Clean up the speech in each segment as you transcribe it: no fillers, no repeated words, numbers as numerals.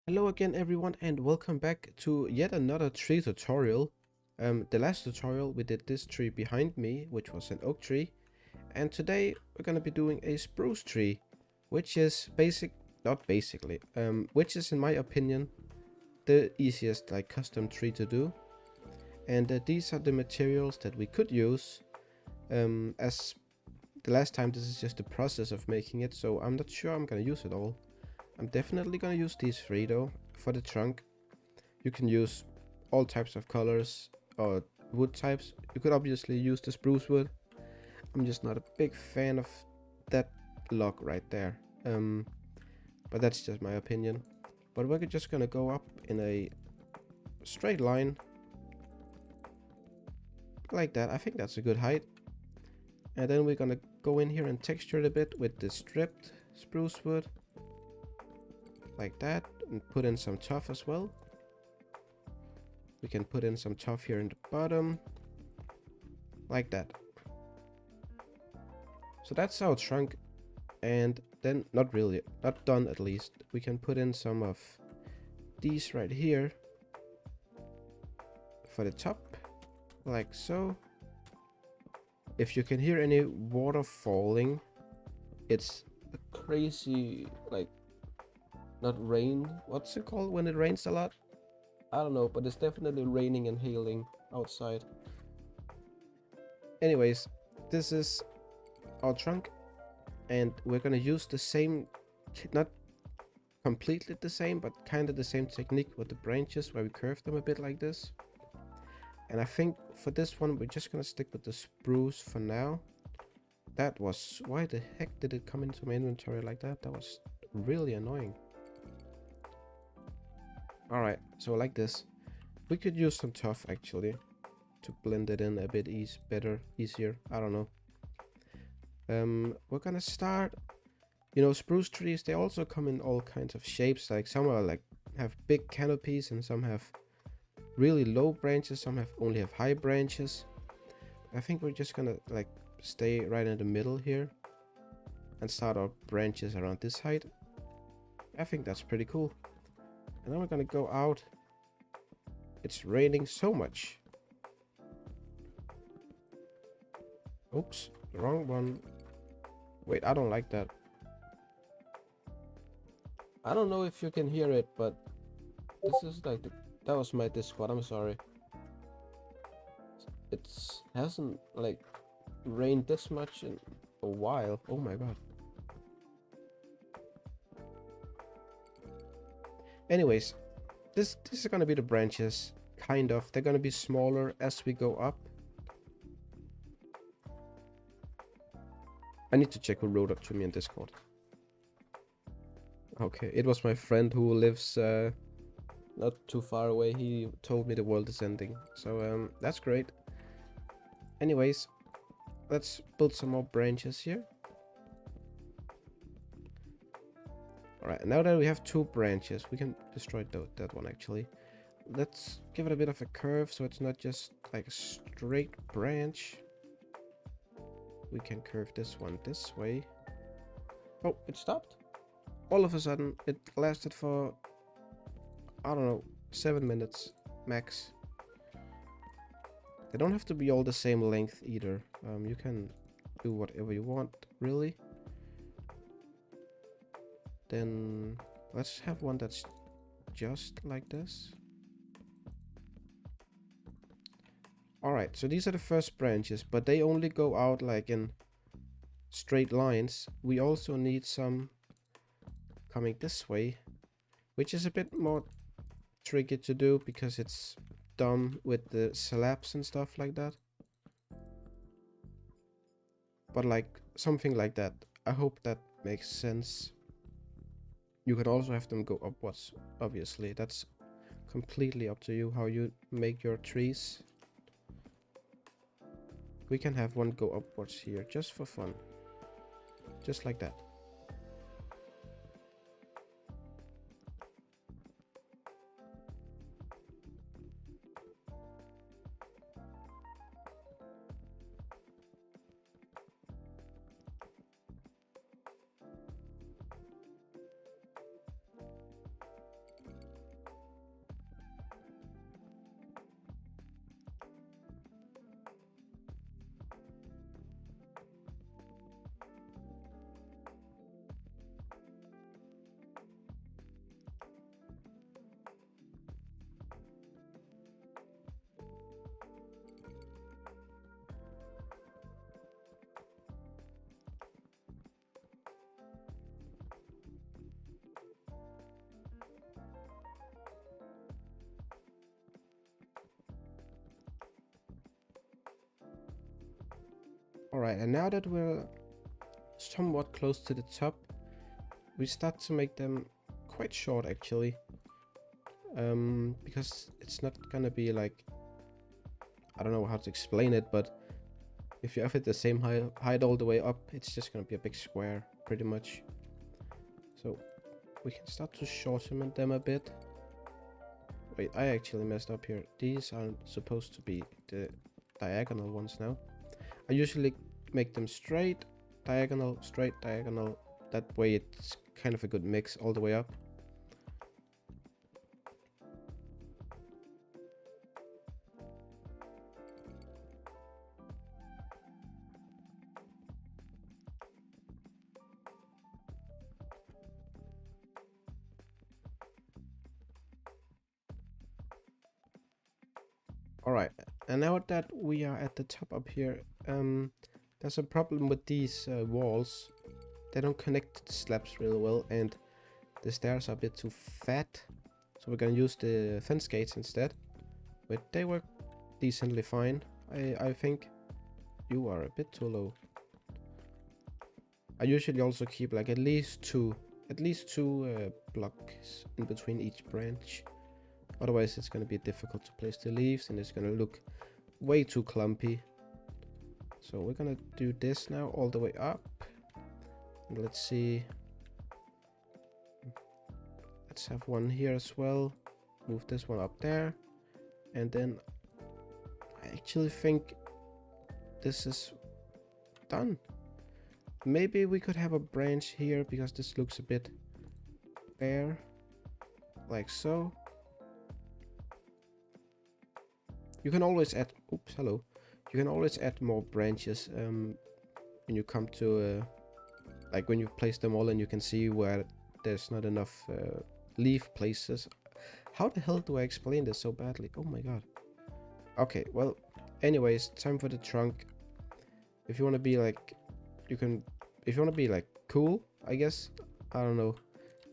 Hello again everyone and welcome back to yet another tree tutorial. The last tutorial we did this tree behind me, which was an oak tree, and today we're gonna be doing a spruce tree, which is which is in my opinion the easiest like custom tree to do. And these are the materials that we could use. As the last time, this is just the process of making it, so I'm not sure I'm gonna use it all. I'm definitely gonna use these three though. For the trunk, you can use all types of colors or wood types. You could obviously use the spruce wood. I'm just not a big fan of that log right there. But that's just my opinion. But we're just gonna go up in a straight line like that. I think that's a good height. And then we're gonna go in here and texture it a bit with the stripped spruce wood like that, and put in some tuff as well. We can put in some tuff here in the bottom like that. So that's our trunk, and then not done at least. We can put in some of these right here for the top like so. If you can hear any water falling, it's a crazy, like, not rain, what's it called when it rains a lot? I don't know, but it's definitely raining and hailing outside. Anyways, this is our trunk, and we're gonna use the same, not completely the same, but kind of the same technique with the branches, where we curve them a bit like this. And I think for this one we're just gonna stick with the spruce for now. That was, why the heck did it come into my inventory like that? That was really annoying. Alright, so like this. We could use some tuff actually to blend it in a bit easier. I don't know. We're gonna start. You know, spruce trees, they also come in all kinds of shapes. Like some are like have big canopies, and some have really low branches, some only have high branches. I think we're just gonna like stay right in the middle here and start our branches around this height. I think that's pretty cool. And then we're gonna go out. It's raining so much. Oops, the wrong one. Wait, I don't like that. I don't know if you can hear it, but this is like that was my Discord, I'm sorry. It hasn't like rained this much in a while. Oh my god. Anyways, this is gonna be the branches, kind of. They're gonna be smaller as we go up. I need to check who wrote up to me in Discord. Okay, it was my friend who lives not too far away. He told me the world is ending, so that's great. Anyways, let's build some more branches here. Alright, now that we have two branches, we can destroy that one actually. Let's give it a bit of a curve so it's not just like a straight branch. We can curve this one this way. Oh, it stopped. All of a sudden, it lasted for, I don't know, 7 minutes max. They don't have to be all the same length either. You can do whatever you want, really. Then let's have one that's just like this. Alright, so these are the first branches, but they only go out like in straight lines. We also need some coming this way, which is a bit more tricky to do because it's dumb with the slabs and stuff like that. But like something like that. I hope that makes sense. You can also have them go upwards, obviously. That's completely up to you how you make your trees. We can have one go upwards here just for fun. Just like that. Alright, and now that we're somewhat close to the top, we start to make them quite short actually. Because it's not gonna be like, I don't know how to explain it, but if you have it the same height all the way up, it's just gonna be a big square pretty much. So we can start to shorten them a bit. Wait, I actually messed up here. These are supposed to be the diagonal ones now. I usually make them straight, diagonal, straight, diagonal. That way it's kind of a good mix all the way up. Alright, and now that we are at the top up here, there's a problem with these walls. They don't connect to the slabs really well, and the stairs are a bit too fat. So we're gonna use the fence gates instead. But they work decently fine, I think. You are a bit too low. I usually also keep like at least two blocks in between each branch. Otherwise it's going to be difficult to place the leaves and it's going to look way too clumpy. So we're going to do this now all the way up. And let's see. Let's have one here as well. Move this one up there. And then I actually think this is done. Maybe we could have a branch here because this looks a bit bare. Like so. You can always add, oops, hello. You can always add more branches when you come to, like when you've placed them all and you can see where there's not enough leaf places. How the hell do I explain this so badly? Oh my god. Okay, well, anyways, time for the trunk. If you want to be like, if you want to be like cool, I guess, I don't know,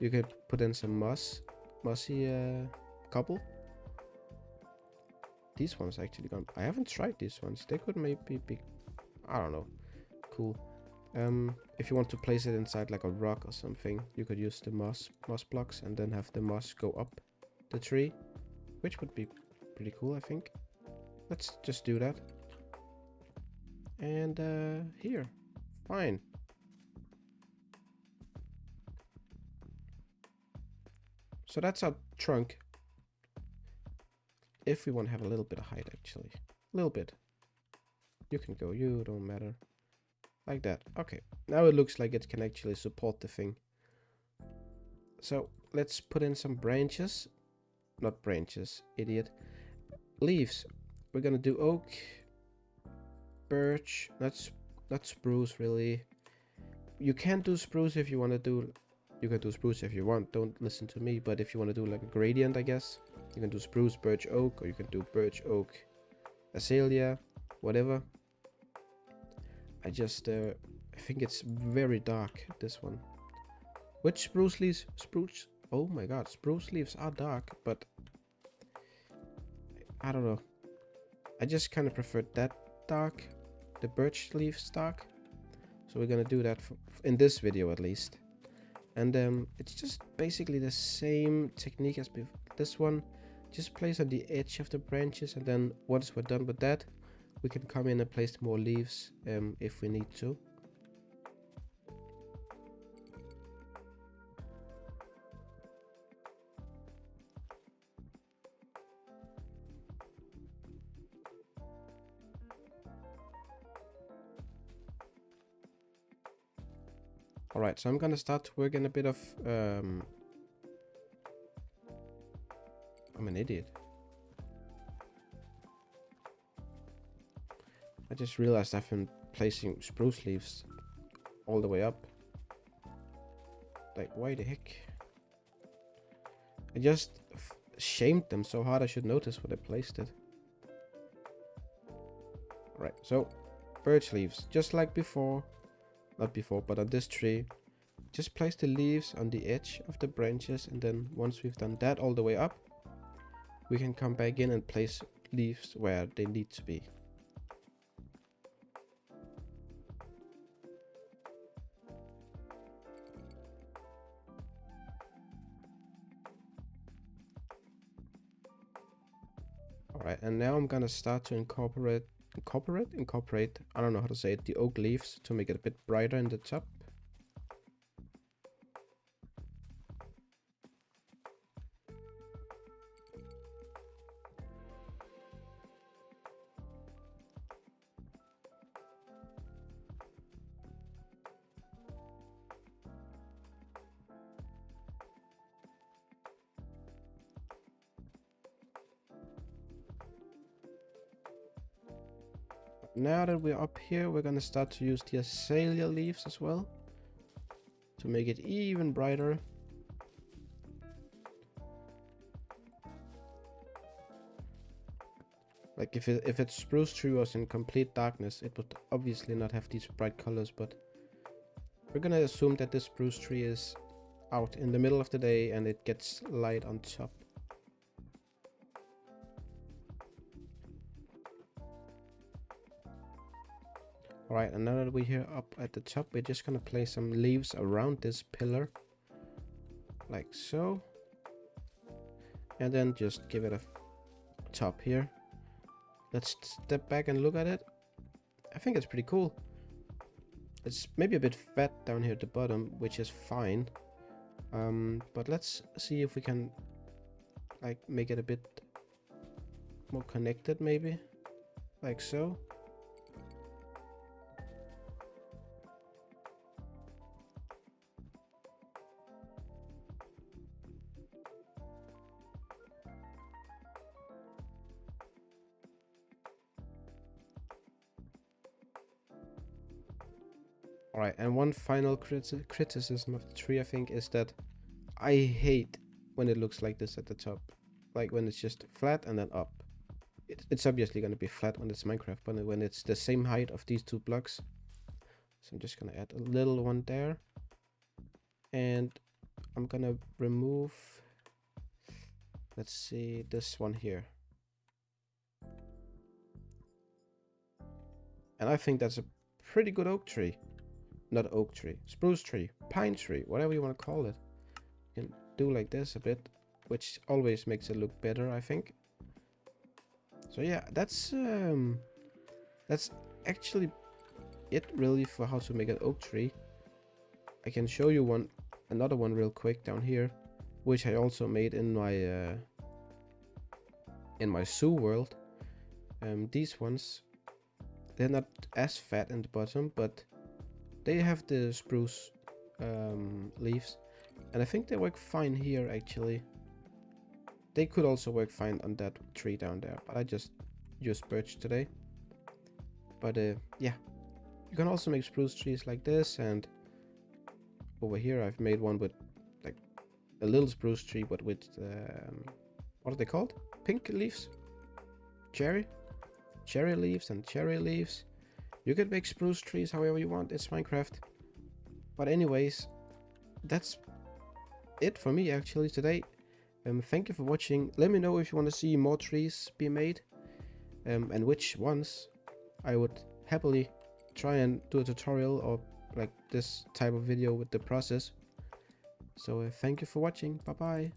you could put in some mossy cobble. These ones actually gone. I haven't tried these ones. They could maybe be, I don't know, cool. If you want to place it inside like a rock or something, you could use the moss blocks and then have the moss go up the tree, which would be pretty cool, I think. Let's just do that. And here, fine. So that's our trunk. If we want to have a little bit of height, actually. A little bit. You can go, you don't matter. Like that. Okay. Now it looks like it can actually support the thing. So let's put in some branches. Not branches, idiot. Leaves. We're gonna do oak, birch, not spruce really. You can do spruce if you want to do. You can do spruce if you want. Don't listen to me. But if you want to do like a gradient, I guess. You can do spruce, birch, oak, or you can do birch, oak, azalea, whatever. I just, I think it's very dark, this one. Which spruce leaves? Spruce? Oh my god, spruce leaves are dark, but I don't know. I just kind of prefer that dark, the birch leaves dark. So we're gonna do that in this video at least. And it's just basically the same technique as this one. Just place on the edge of the branches, and then once we're done with that, we can come in and place more leaves if we need to. Alright, so I'm gonna start to work in a bit of I'm an idiot. I just realized I've been placing spruce leaves all the way up. Like, why the heck? I just shamed them so hard I should notice where I placed it. Alright, so birch leaves, just like before. Not before, but on this tree. Just place the leaves on the edge of the branches, and then once we've done that all the way up, we can come back in and place leaves where they need to be. Alright, and now I'm gonna start to incorporate, I don't know how to say it, the oak leaves to make it a bit brighter in the top. Now that we're up here, we're gonna start to use the azalea leaves as well to make it even brighter. Like if its spruce tree was in complete darkness, it would obviously not have these bright colors, but we're gonna assume that this spruce tree is out in the middle of the day and it gets light on top. Alright, and now that we're here up at the top, we're just gonna place some leaves around this pillar. Like so. And then just give it a top here. Let's step back and look at it. I think it's pretty cool. It's maybe a bit fat down here at the bottom, which is fine. But let's see if we can like make it a bit more connected maybe. Like so. Alright, and one final criticism of the tree, I think, is that I hate when it looks like this at the top. Like when it's just flat and then up. It's obviously going to be flat when it's Minecraft, but when it's the same height of these two blocks. So I'm just going to add a little one there. And I'm going to remove, let's see, this one here. And I think that's a pretty good oak tree. Not oak tree, spruce tree, pine tree, whatever you want to call it. You can do like this a bit, which always makes it look better, I think. So yeah, that's actually it really for how to make an oak tree. I can show you another one real quick down here, which I also made in my zoo world. These ones, they're not as fat in the bottom, but they have the spruce leaves, and I think they work fine here actually. They could also work fine on that tree down there, but I just used birch today. But yeah, you can also make spruce trees like this, and over here I've made one with like a little spruce tree, but with what are they called? Pink leaves? Cherry leaves and cherry leaves. You can make spruce trees however you want, it's Minecraft. But anyways, that's it for me actually today. Thank you for watching. Let me know if you want to see more trees be made, and which ones. I would happily try and do a tutorial or like this type of video with the process. So thank you for watching. Bye bye.